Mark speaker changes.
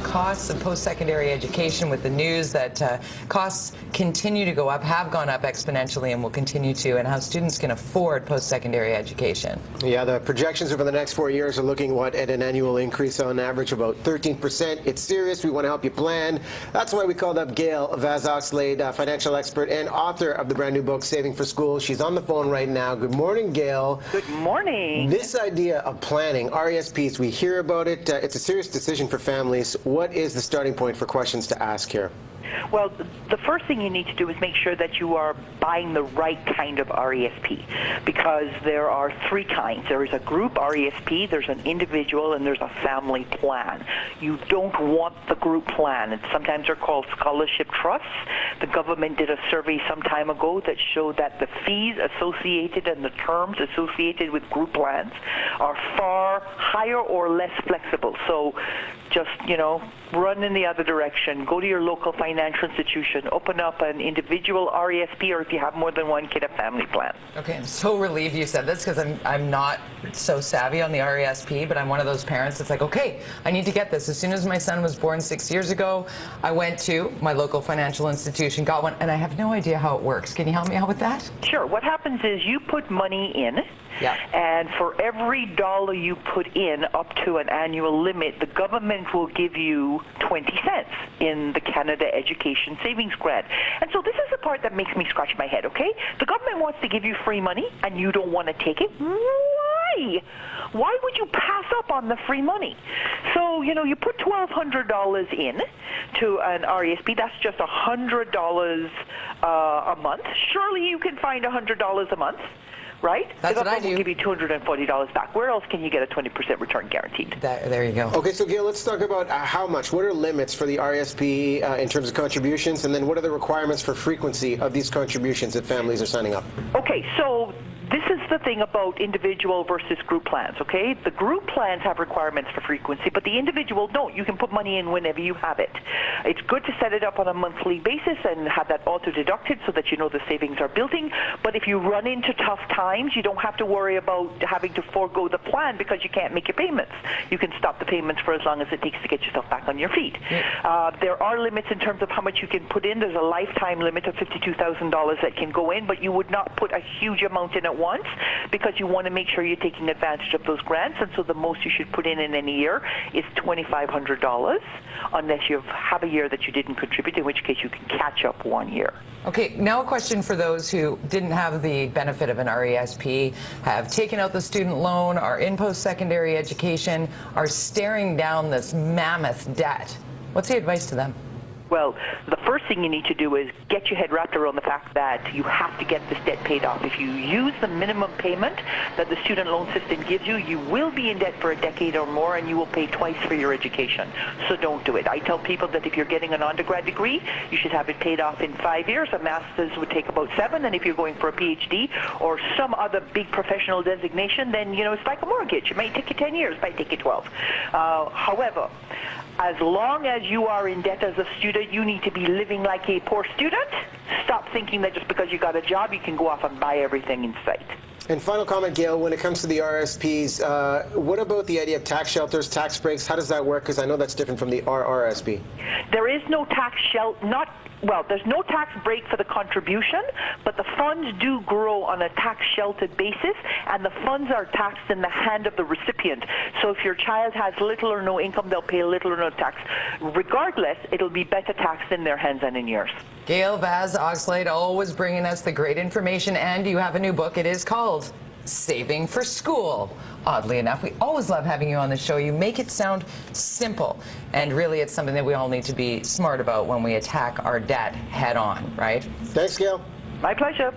Speaker 1: costs of post-secondary education with the news that costs continue to go up, have gone up exponentially, and will continue to, and how students can afford post-secondary education.
Speaker 2: Yeah, the projections over the next 4 years are looking, at an annual increase on average of about 13%. It's serious. We want to help you plan. That's why we called up Gail Vaz-Oxlade, financial expert and author of the brand new book, Saving for School. She's on the phone right now. Good morning, Gail.
Speaker 3: Good morning.
Speaker 2: This idea of planning, RESPs, we hear about it. It's a serious decision for families. What is the starting point for questions to ask here?
Speaker 3: Well, the first thing you need to do is make sure that you are buying the right kind of RESP, because there are three kinds. There is a group RESP, there's an individual, and there's a family plan. You don't want the group plan. And sometimes they're called scholarship trusts. The government did a survey some time ago that showed that the fees associated and the terms associated with group plans are far higher or less flexible. So just, run in the other direction. Go to your local financial institution. Open up an individual RESP, or if you have more than one, get a family plan.
Speaker 1: Okay, I'm so relieved you said this, because I'm not so savvy on the RESP, but I'm one of those parents that's like, okay, I need to get this. As soon as my son was born 6 years ago, I went to my local financial institution, got one, and I have no idea how it works. Can you help me out with that?
Speaker 3: Sure. What happens is you put money in, and for every dollar you put in up to an annual limit, the government will give you 20 cents in the Canada Education Savings Grant. And so this is the part that makes me scratch my head, okay? The government wants to give you free money, and you don't want to take it. Why? Why would you pass up on the free money? So, you put $1,200 in to an RESP. That's just $100 a month. Surely you can find $100 a month. Right?
Speaker 1: That's what I do.
Speaker 3: Will give you $240 back. Where else can you get a 20% return guaranteed?
Speaker 1: There you go.
Speaker 2: Okay, so Gail, let's talk about how much. What are limits for the RESP in terms of contributions, and then what are the requirements for frequency of these contributions that families are signing up?
Speaker 3: Okay, so this is the thing about individual versus group plans, okay? The group plans have requirements for frequency, but the individual don't. You can put money in whenever you have it. It's good to set it up on a monthly basis and have that auto-deducted so that you know the savings are building. But if you run into tough times, you don't have to worry about having to forego the plan because you can't make your payments. You can stop the payments for as long as it takes to get yourself back on your feet. There are limits in terms of how much you can put in. There's a lifetime limit of $52,000 that can go in, but you would not put a huge amount in at once because you want to make sure you're taking advantage of those grants. And so the most you should put in any year is $2,500 unless you have a year that you didn't contribute, in which case you can catch up 1 year.
Speaker 1: Okay, now a question for those who didn't have the benefit of an RESP, have taken out the student loan, are in post-secondary education, are staring down this mammoth debt. What's the advice to them?
Speaker 3: Well, the first thing you need to do is get your head wrapped around the fact that you have to get this debt paid off. If you use the minimum payment that the student loan system gives you, you will be in debt for a decade or more, and you will pay twice for your education. So don't do it. I tell people that if you're getting an undergrad degree, you should have it paid off in 5 years. A master's would take about 7, and if you're going for a PhD or some other big professional designation, then, it's like a mortgage. It might take you 10 years, it might take you 12. However, as long as you are in debt as a student, you need to be living like a poor student. Stop thinking that just because you got a job, you can go off and buy everything in sight.
Speaker 2: And final comment, Gail, when it comes to the RSPs, what about the idea of tax shelters, tax breaks? How does that work? Because I know that's different from the RRSP.
Speaker 3: There is no tax there's no tax break for the contribution, but the funds do grow on a tax-sheltered basis, and the funds are taxed in the hand of the recipient. So if your child has little or no income, they'll pay little or no tax. Regardless, it'll be better taxed in their hands than in yours.
Speaker 1: Gail Vaz-Oxlade, always bringing us the great information, and you have a new book. It is called Saving for School. Oddly enough, we always love having you on the show. You make it sound simple, and really it's something that we all need to be smart about when we attack our debt head on, right?
Speaker 2: Thanks, Gail.
Speaker 3: My pleasure.